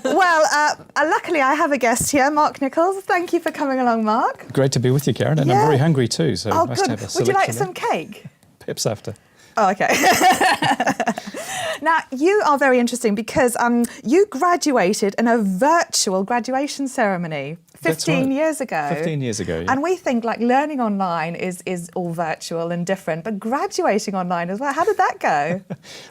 Well, luckily I have a guest here, Mark Nichols. Thank you for coming along, Mark. Great to be with you, Karen, and I'm very hungry too, so nice to have a selection. Would you like some cake? Perhaps after. Oh, okay. Now, you are very interesting because you graduated in a virtual graduation ceremony 15 years ago. 15 years ago, yeah. And we think like learning online is all virtual and different, but graduating online as well, how did that go?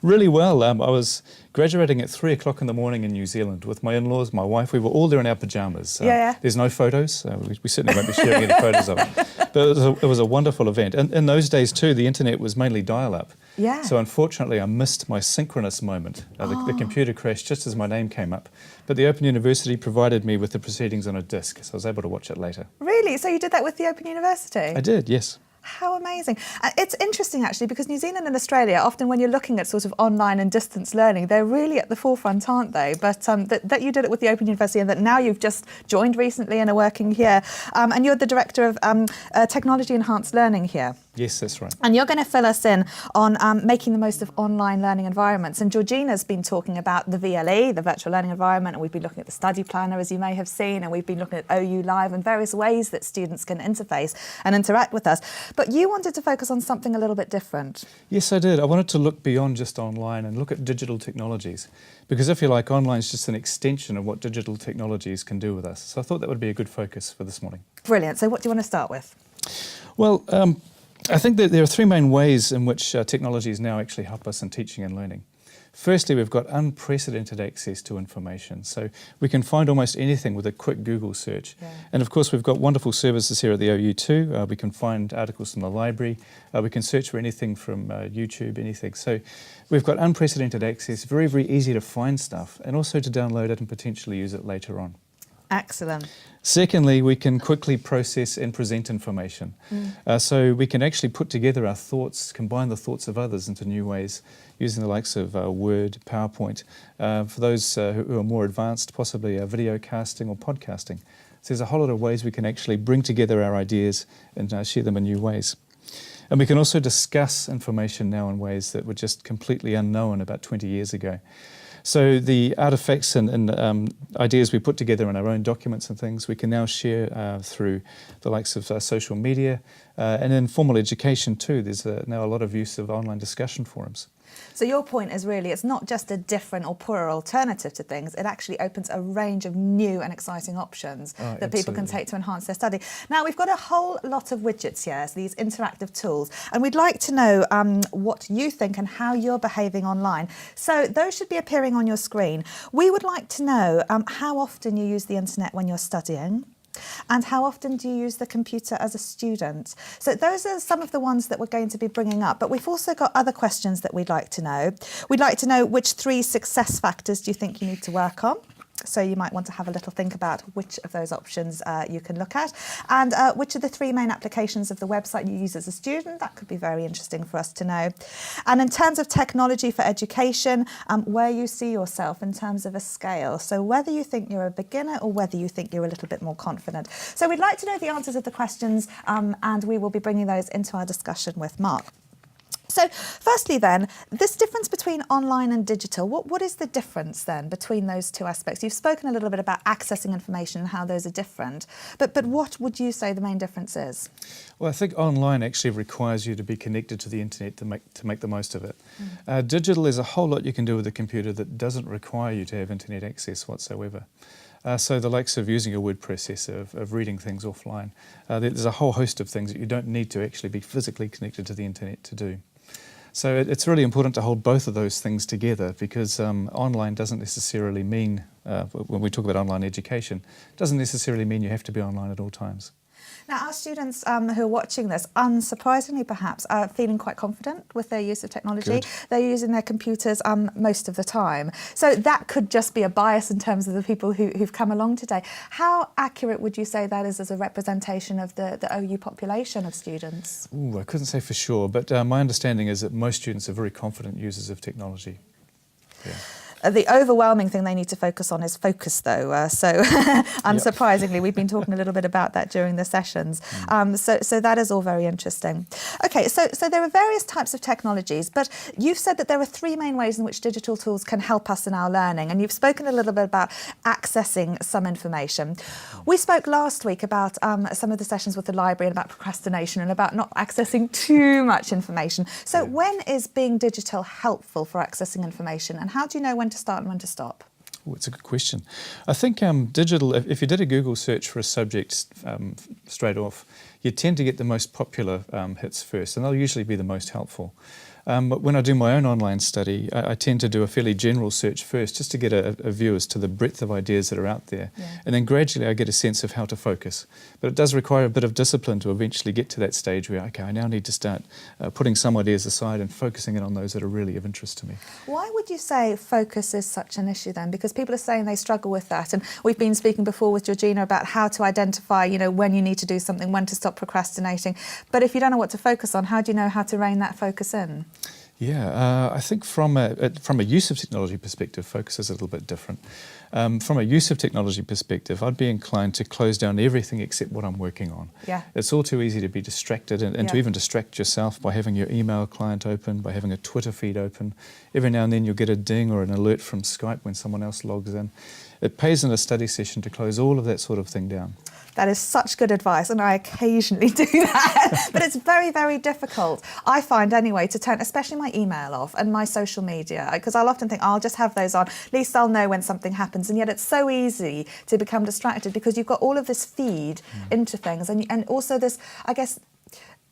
Really well. I was graduating at 3 o'clock in the morning in New Zealand with my in-laws, my wife. We were all there in our pyjamas. There's no photos. We certainly won't be sharing any photos of it. But it was a wonderful event. And in those days too, the internet was mainly dial-up. Yeah. So unfortunately, I missed my synchronous moment. The computer crashed just as my name came up. But the Open University provided me with the proceedings on a disc, so I was able to watch it later. Really? So you did that with the Open University? I did, yes. How amazing. It's interesting actually because New Zealand and Australia, often when you're looking at sort of online and distance learning, they're really at the forefront, aren't they? But that you did it with the Open University and that now you've just joined recently and are working here. And you're the Director of Technology Enhanced Learning here. Yes, that's right. And you're going to fill us in on making the most of online learning environments. And Georgina's been talking about the VLE, the virtual learning environment, and we've been looking at the study planner, as you may have seen, and we've been looking at OU Live and various ways that students can interface and interact with us. But you wanted to focus on something a little bit different. Yes, I did. I wanted to look beyond just online and look at digital technologies. Because if you like, online is just an extension of what digital technologies can do with us. So I thought that would be a good focus for this morning. Brilliant. So what do you want to start with? Well, I think that there are three main ways in which technologies now actually help us in teaching and learning. Firstly, we've got unprecedented access to information. So we can find almost anything with a quick Google search. Yeah. And of course, we've got wonderful services here at the OU too. We can find articles from the library. We can search for anything from YouTube, anything. So we've got unprecedented access, very, very easy to find stuff and also to download it and potentially use it later on. Excellent. Secondly, we can quickly process and present information. So we can actually put together our thoughts, combine the thoughts of others into new ways, using the likes of Word, PowerPoint. For those who are more advanced, possibly video casting or podcasting. So there's a whole lot of ways we can actually bring together our ideas and share them in new ways. And we can also discuss information now in ways that were just completely unknown about 20 years ago. So the artifacts and ideas we put together in our own documents and things, we can now share through the likes of social media and in formal education too. There's now a lot of use of online discussion forums. So your point is really, it's not just a different or poorer alternative to things, it actually opens a range of new and exciting options that people can take to enhance their study. Now, we've got a whole lot of widgets here, so these interactive tools, and we'd like to know what you think and how you're behaving online. So those should be appearing on your screen. We would like to know how often you use the internet when you're studying. And how often do you use the computer as a student? So those are some of the ones that we're going to be bringing up, but we've also got other questions that we'd like to know. We'd like to know which 3 success factors do you think you need to work on? So you might want to have a little think about which of those options you can look at. And which are the 3 main applications of the website you use as a student? That could be very interesting for us to know. And in terms of technology for education, where you see yourself in terms of a scale. So whether you think you're a beginner or whether you think you're a little bit more confident. So we'd like to know the answers of the questions and we will be bringing those into our discussion with Mark. So firstly then, this difference between online and digital, what is the difference then between those two aspects? You've spoken a little bit about accessing information and how those are different, but what would you say the main difference is? Well, I think online actually requires you to be connected to the internet to make the most of it. Digital is a whole lot you can do with a computer that doesn't require you to have internet access whatsoever. So the likes of using a word processor, of reading things offline, there's a whole host of things that you don't need to actually be physically connected to the internet to do. So it's really important to hold both of those things together because online doesn't necessarily mean, when we talk about online education, doesn't necessarily mean you have to be online at all times. Now, our students who are watching this, unsurprisingly perhaps, are feeling quite confident with their use of technology. Good. They're using their computers most of the time. So that could just be a bias in terms of the people who've come along today. How accurate would you say that is as a representation of the OU population of students? Ooh, I couldn't say for sure, but my understanding is that most students are very confident users of technology. Yeah. The overwhelming thing they need to focus on is focus, though. So unsurprisingly, we've been talking a little bit about that during the sessions. So that is all very interesting. Okay, so there are various types of technologies, but you've said that there are three main ways in which digital tools can help us in our learning, and you've spoken a little bit about accessing some information. We spoke last week about some of the sessions with the library and about procrastination and about not accessing too much information. So when is being digital helpful for accessing information, and how do you know when to start and when to stop? Oh, it's a good question. I think digital, if you did a Google search for a subject straight off, you tend to get the most popular hits first, and they'll usually be the most helpful. But when I do my own online study, I tend to do a fairly general search first, just to get a view as to the breadth of ideas that are out there. And then gradually I get a sense of how to focus. But it does require a bit of discipline to eventually get to that stage where, okay, I now need to start putting some ideas aside and focusing in on those that are really of interest to me. Why would you say focus is such an issue then? Because people are saying they struggle with that. And we've been speaking before with Georgina about how to identify, when you need to do something, when to stop procrastinating. But if you don't know what to focus on, how do you know how to rein that focus in? Yeah, I think from a use of technology perspective, focus is a little bit different. From a use of technology perspective, I'd be inclined to close down everything except what I'm working on. It's all too easy to be distracted and to even distract yourself by having your email client open, by having a Twitter feed open. Every now and then you'll get a ding or an alert from Skype when someone else logs in. It pays in a study session to close all of that sort of thing down. That is such good advice, and I occasionally do that. But it's very, very difficult, I find anyway, to turn especially my email off and my social media, because I'll often think, I'll just have those on, at least I'll know when something happens. And yet it's so easy to become distracted because you've got all of this feed into things, and also this, I guess,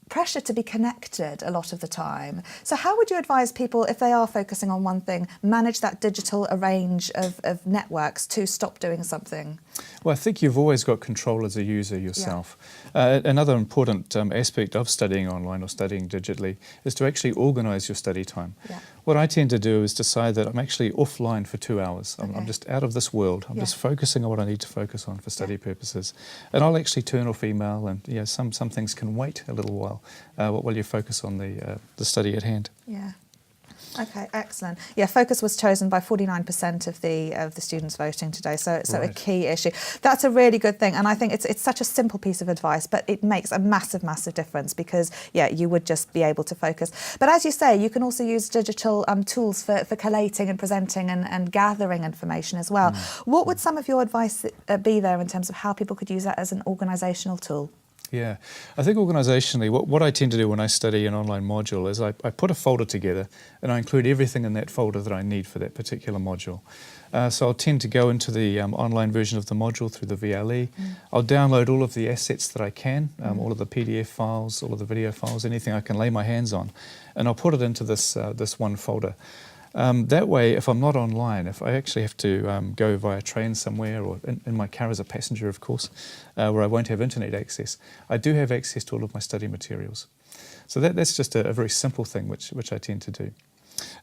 pressure to be connected a lot of the time. So how would you advise people, if they are focusing on one thing, manage that digital range of networks to stop doing something? Well, I think you've always got control as a user yourself. Another important aspect of studying online or studying digitally is to actually organise your study time. What I tend to do is decide that I'm actually offline for 2 hours. I'm just out of this world. I'm just focusing on what I need to focus on for study purposes. And I'll actually turn off email, and some things can wait a little while you focus on the study at hand. Okay, excellent. Focus was chosen by 49% of the students voting today, so a key issue. That's a really good thing, and I think it's such a simple piece of advice, but it makes a massive, massive difference because, you would just be able to focus. But as you say, you can also use digital tools for collating and presenting and gathering information as well. What would some of your advice be there in terms of how people could use that as an organisational tool? Yeah, I think organisationally, what I tend to do when I study an online module is I put a folder together and I include everything in that folder that I need for that particular module. So I'll tend to go into the online version of the module through the VLE. I'll download all of the assets that I can, all of the PDF files, all of the video files, anything I can lay my hands on, and I'll put it into this one folder. That way, if I'm not online, if I actually have to go via train somewhere or in my car as a passenger, of course, where I won't have internet access, I do have access to all of my study materials. So that's just a very simple thing which I tend to do.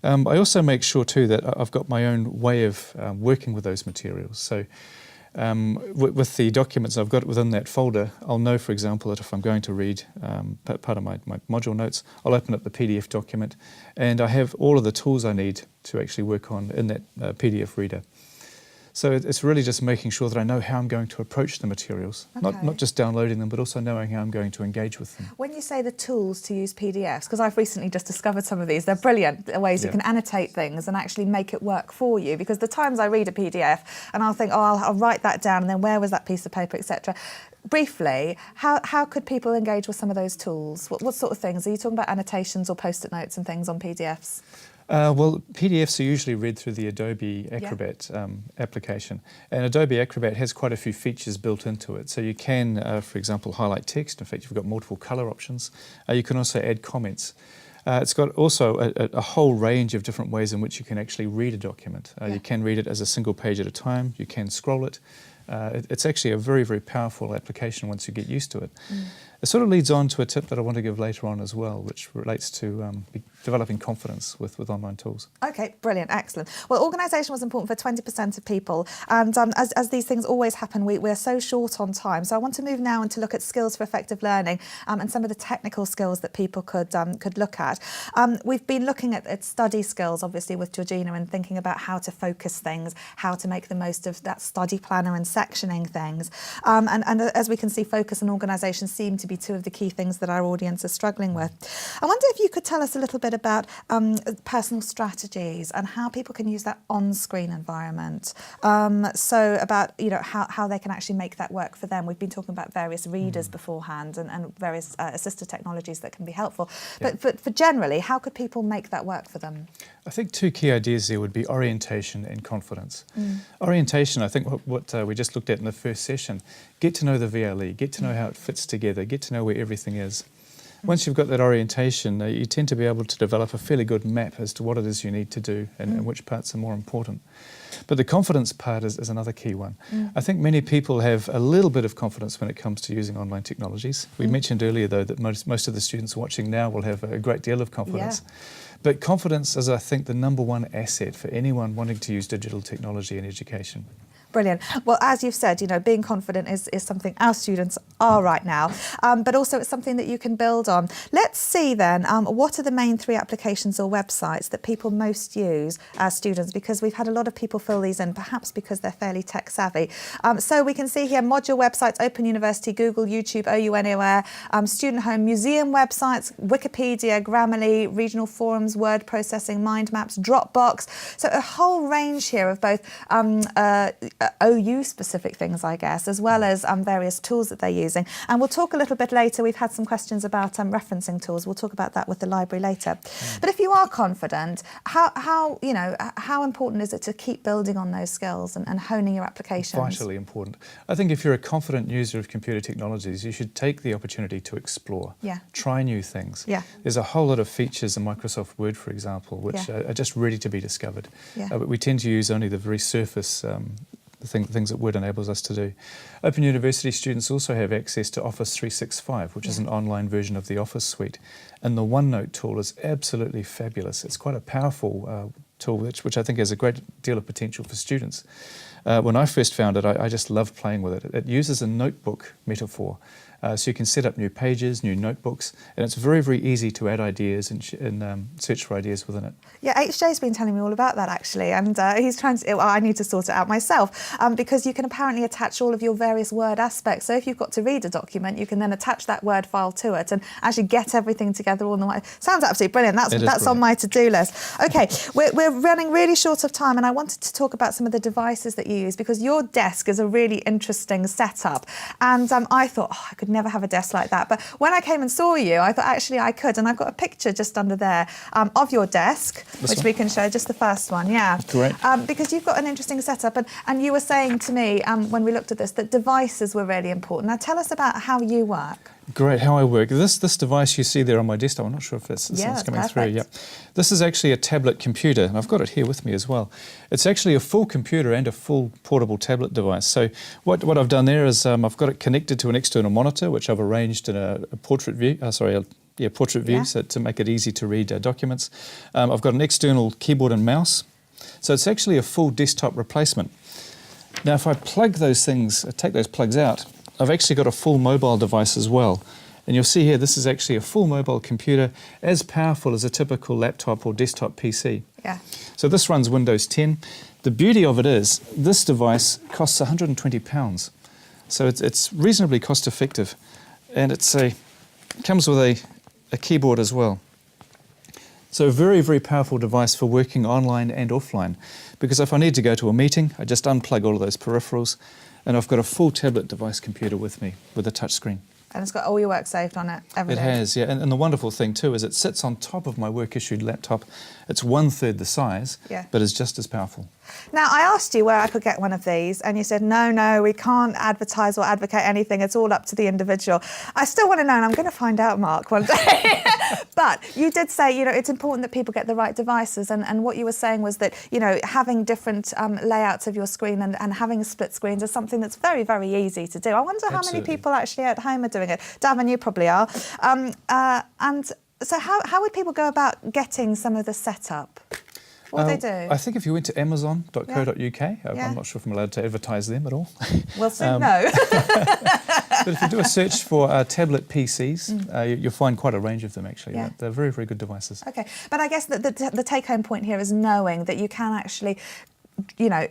I also make sure too that I've got my own way of working with those materials. So with the documents I've got within that folder, I'll know, for example, that if I'm going to read part of my module notes, I'll open up the PDF document and I have all of the tools I need to actually work on in that PDF reader. So it's really just making sure that I know how I'm going to approach the materials, not just downloading them, but also knowing how I'm going to engage with them. When you say the tools to use PDFs, because I've recently just discovered some of these, they're brilliant ways you can annotate things and actually make it work for you. Because the times I read a PDF and I'll think, I'll write that down, and then where was that piece of paper, etc. Briefly, how could people engage with some of those tools? What sort of things? Are you talking about annotations or post-it notes and things on PDFs? Well, PDFs are usually read through the Adobe Acrobat application, and Adobe Acrobat has quite a few features built into it. So you can, for example, highlight text. In fact, you've got multiple colour options. You can also add comments. It's got also a whole range of different ways in which you can actually read a document. You can read it as a single page at a time. You can scroll it. It's actually a very, very powerful application once you get used to it. It sort of leads on to a tip that I want to give later on as well, which relates to developing confidence with online tools. Okay, brilliant, excellent. Well, organisation was important for 20% of people, and as these things always happen, we're so short on time. So I want to move now and to look at skills for effective learning and some of the technical skills that people could look at. We've been looking at study skills, obviously, with Georgina, and thinking about how to focus things, how to make the most of that study planner and sectioning things. And as we can see, focus and organisation seem to be two of the key things that our audience is struggling with. I wonder if you could tell us a little bit about personal strategies and how people can use that on-screen environment. So about how they can actually make that work for them. We've been talking about various readers beforehand and various assistive technologies that can be helpful. Yeah. But for generally, how could people make that work for them? I think two key ideas there would be orientation and confidence. Orientation, I think what we just looked at in the first session, get to know the VLE, get to know how it fits together, get to know where everything is. Once you've got that orientation, you tend to be able to develop a fairly good map as to what it is you need to do and which parts are more important. But the confidence part is another key one. I think many people have a little bit of confidence when it comes to using online technologies. We mentioned earlier, though, that most of the students watching now will have a great deal of confidence. Yeah. But confidence is, I think, the number one asset for anyone wanting to use digital technology in education. Brilliant. Well, as you've said, being confident is something our students are right now, but also it's something that you can build on. Let's see then, what are the main 3 applications or websites that people most use as students, because we've had a lot of people fill these in, perhaps because they're fairly tech savvy. So we can see here module websites, Open University, Google, YouTube, OU Anywhere, Student Home, museum websites, Wikipedia, Grammarly, regional forums, word processing, mind maps, Dropbox. So a whole range here of both OU specific things, I guess, as well as various tools that they're using. And we'll talk a little bit later. We've had some questions about referencing tools. We'll talk about that with the library later. But if you are confident, how important is it to keep building on those skills and honing your applications? Vitally important. I think if you're a confident user of computer technologies, you should take the opportunity to explore, try new things. There's a whole lot of features in Microsoft Word, for example, which are just ready to be discovered. But we tend to use only the very surface the things that Word enables us to do. Open University students also have access to Office 365, which is an online version of the Office suite. And the OneNote tool is absolutely fabulous. It's quite a powerful tool, which I think has a great deal of potential for students. When I first found it, I just loved playing with it. It uses a notebook metaphor. So you can set up new pages, new notebooks, and it's very, very easy to add ideas and search for ideas within it. Yeah, HJ's been telling me all about that, actually, and he's trying to, I need to sort it out myself, because you can apparently attach all of your various Word aspects. So if you've got to read a document, you can then attach that Word file to it and actually get everything together all in the way. Sounds absolutely brilliant. That's brilliant. On my to-do list. Okay, we're running really short of time, and I wanted to talk about some of the devices that you use, because your desk is a really interesting setup. And I thought, I could never have a desk like that. But when I came and saw you, I thought actually I could. And I've got a picture just under there of your desk, which we can show, just the first one. Yeah. Great. Because you've got an interesting setup. And you were saying to me when we looked at this that devices were really important. Now tell us about how you work. Great, how I work. This device you see there on my desktop, I'm not sure if this is coming perfect. through. Yeah, this is actually a tablet computer, and I've got it here with me as well. It's actually a full computer and a full portable tablet device. So what I've done there is I've got it connected to an external monitor, which I've arranged in a portrait view. Portrait view, so to make it easy to read documents. I've got an external keyboard and mouse, so it's actually a full desktop replacement. Now, if I plug those things, take those plugs out, I've actually got a full mobile device as well. And you'll see here, this is actually a full mobile computer, as powerful as a typical laptop or desktop PC. Yeah. So this runs Windows 10. The beauty of it is, this device costs £120. So it's reasonably cost effective. And it comes with a keyboard as well. So a very, very powerful device for working online and offline. Because if I need to go to a meeting, I just unplug all of those peripherals, and I've got a full tablet device computer with me with a touch screen. And it's got all your work saved on it, everything. It has, yeah. And the wonderful thing too is it sits on top of my work-issued laptop. It's 1/3 the size, but is just as powerful. Now, I asked you where I could get one of these, and you said, no, we can't advertise or advocate anything. It's all up to the individual. I still want to know, and I'm going to find out, Mark, one day. But you did say, it's important that people get the right devices. And what you were saying was that, having different layouts of your screen and having split screens is something that's very, very easy to do. I wonder how many people actually at home are doing it. Davin, you probably are. And so how would people go about getting some of the setup? What do they do? I think if you went to amazon.co.uk, I'm not sure if I'm allowed to advertise them at all. We'll soon know. But if you do a search for tablet PCs, you'll find quite a range of them, actually. Yeah. They're very, very good devices. Okay, but I guess the take-home point here is knowing that you can actually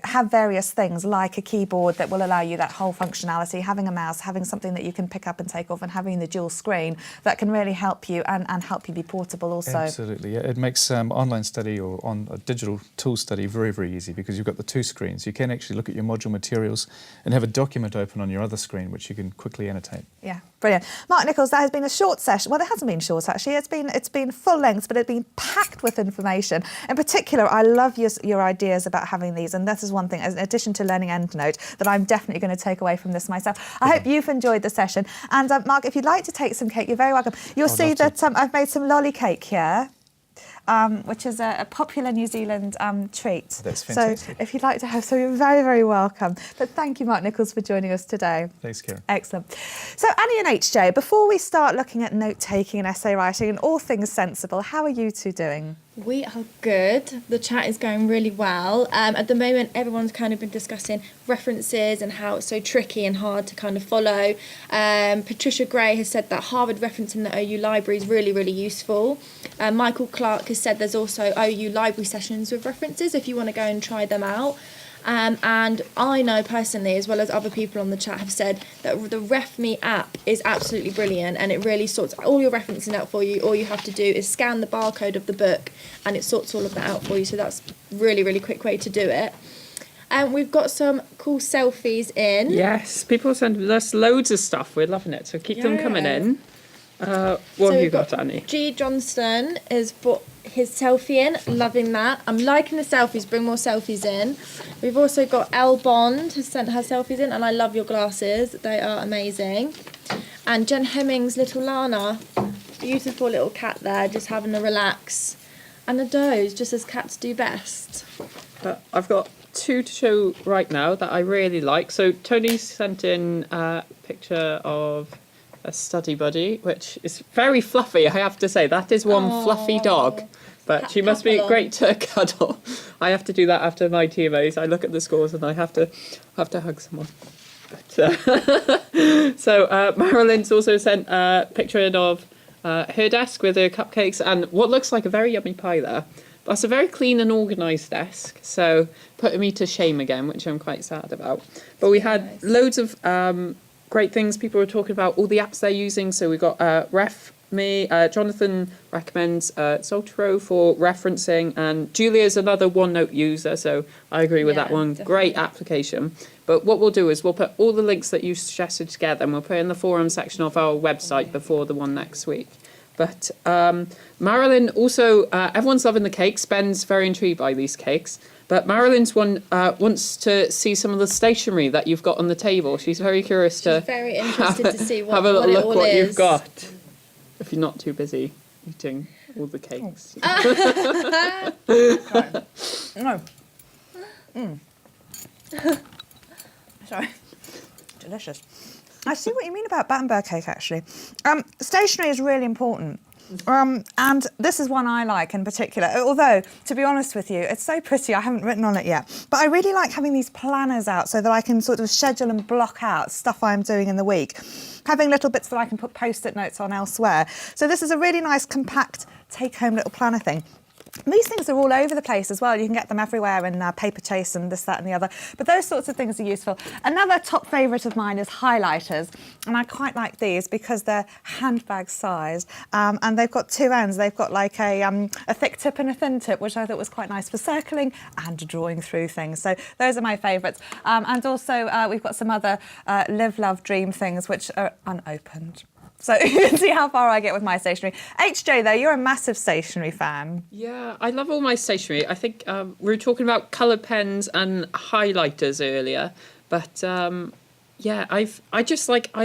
have various things like a keyboard that will allow you that whole functionality, having a mouse, having something that you can pick up and take off, and having the dual screen that can really help you and help you be portable also. Absolutely, yeah. It makes online study or on a digital tool study very, very easy because you've got the two screens. You can actually look at your module materials and have a document open on your other screen which you can quickly annotate. Yeah, brilliant. Mark Nichols, that has been a short session. Well, it hasn't been short actually. It's been full length, but it's been packed with information. In particular, I love your ideas about having these, and that is one thing, in addition to learning EndNote, that I'm definitely going to take away from this myself. I hope you've enjoyed the session. And Mark, if you'd like to take some cake, you're very welcome. You'll see that I've made some lolly cake here. Which is a popular New Zealand treat. That's fantastic. So if you'd like to have some, you're very, very welcome. But thank you, Mark Nichols, for joining us today. Thanks, Karen. Excellent. So Annie and HJ, before we start looking at note-taking and essay writing and all things sensible, how are you two doing? We are good. The chat is going really well. At the moment, everyone's kind of been discussing references and how it's so tricky and hard to kind of follow. Patricia Gray has said that Harvard referencing the OU library is really, really useful. Michael Clark has said there's also OU library sessions with references if you want to go and try them out. And I know personally, as well as other people on the chat have said, that the RefMe app is absolutely brilliant, and it really sorts all your referencing out for you. All you have to do is scan the barcode of the book and it sorts all of that out for you. So that's really, really quick way to do it. And we've got some cool selfies in. Yes, people send us loads of stuff. We're loving it. So keep them coming in. What have you got, Annie? G. Johnston has brought his selfie in, loving that. I'm liking the selfies, bring more selfies in. We've also got L. Bond has sent her selfies in, and I love your glasses, they are amazing. And Jen Hemmings' little Lana, beautiful little cat there, just having a relax and a doze, just as cats do best. I've got two to show right now that I really like. So Tony sent in a picture of a study buddy, which is very fluffy, I have to say. That is one fluffy dog, but she must be great to cuddle. I have to do that after my TMAs. I look at the scores and I have to hug someone. But, so Marilyn's also sent a picture in of her desk with her cupcakes and what looks like a very yummy pie there. That's a very clean and organised desk, so putting me to shame again, which I'm quite sad about. But we had loads of great things. People were talking about all the apps they're using. So we've got RefMe. Jonathan recommends Zotero for referencing, and Julia's another OneNote user, so I agree with that one. Definitely. Great application. But what we'll do is we'll put all the links that you suggested together, and we'll put in the forum section of our website before the one next week. But Marilyn also, everyone's loving the cakes. Ben's very intrigued by these cakes. But Marilyn's one wants to see some of the stationery that you've got on the table. She's very curious She's very interested to see have a little look what is. you've got. If you're not too busy eating all the cakes. No. Sorry. Delicious. I see what you mean about Battenberg cake, actually. Stationery is really important. And this is one I like in particular, although, to be honest with you, it's so pretty, I haven't written on it yet. But I really like having these planners out so that I can sort of schedule and block out stuff I'm doing in the week. Having little bits that I can put post-it notes on elsewhere. So this is a really nice, compact, take-home little planner thing. These things are all over the place as well. You can get them everywhere in Paper Chase and this, that and the other. But those sorts of things are useful. Another top favourite of mine is highlighters. And I quite like these because they're handbag sized. And they've got two ends. They've got like a thick tip and a thin tip, which I thought was quite nice for circling and drawing through things. So those are my favourites. And also we've got some other Live, Love, Dream things which are unopened. So you can see how far I get with my stationery. HJ, though, you're a massive stationery fan. Yeah, I love all my stationery. I think we were talking about coloured pens and highlighters earlier, but yeah, I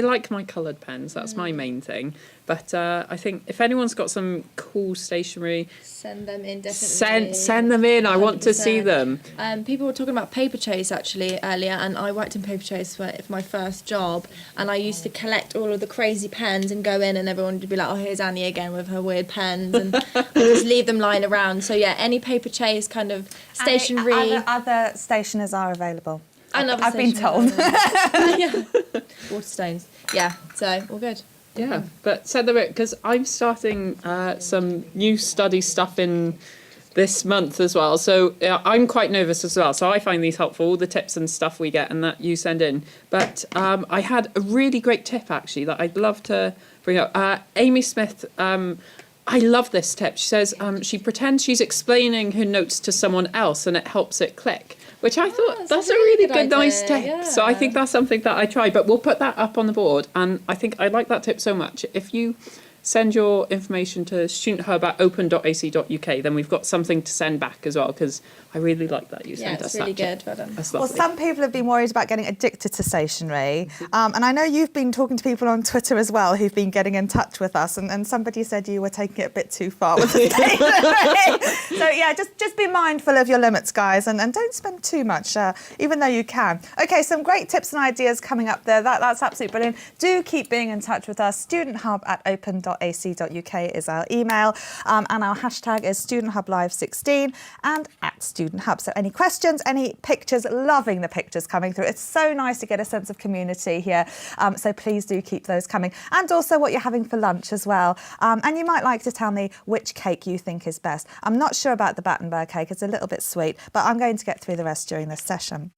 like my coloured pens. That's my main thing. But I think if anyone's got some cool stationery, send them in, definitely. Send them in. I want to 100%. see them. People were talking about paper chase actually earlier, and I worked in paper chase for my first job, and I used to collect all of the crazy pens and go in, and everyone would be like, "Oh, here's Annie again with her weird pens," and I just leave them lying around. So yeah, any paper chase kind of stationery. Other stationers are available. And other I've been told. Yeah. Waterstones. Yeah. So all good. Yeah, but send them in because I'm starting some new study stuff in this month as well. So I'm quite nervous as well. So I find these helpful, all the tips and stuff we get and that you send in. But I had a really great tip actually that I'd love to bring up. Amy Smith, I love this tip. She says she pretends she's explaining her notes to someone else and it helps it click. Which I thought, that's a really good, nice tip. Yeah. So I think that's something that I try. But we'll put that up on the board. And I think I like that tip so much. If you send your information to studenthub@open.ac.uk, then we've got something to send back as well, because I really like that you sent us really that. good. Well done. That's Well, lovely. some people have been worried about getting addicted to stationery. And I know you've been talking to people on Twitter as well who've been getting in touch with us. And somebody said you were taking it a bit too far with the stationery. So, yeah, just be mindful of your limits, guys, and don't spend too much, even though you can. OK, some great tips and ideas coming up there. That's absolutely brilliant. Do keep being in touch with us. studenthub@open.ac.uk is our email. And our hashtag is StudentHubLive16 and @StudentHub. So any questions, any pictures, loving the pictures coming through. It's so nice to get a sense of community here. So please do keep those coming. And also what you're having for lunch as well. And you might like to tell me which cake you think is best. I'm not sure about the Battenberg cake. It's a little bit sweet, but I'm going to get through the rest during this session.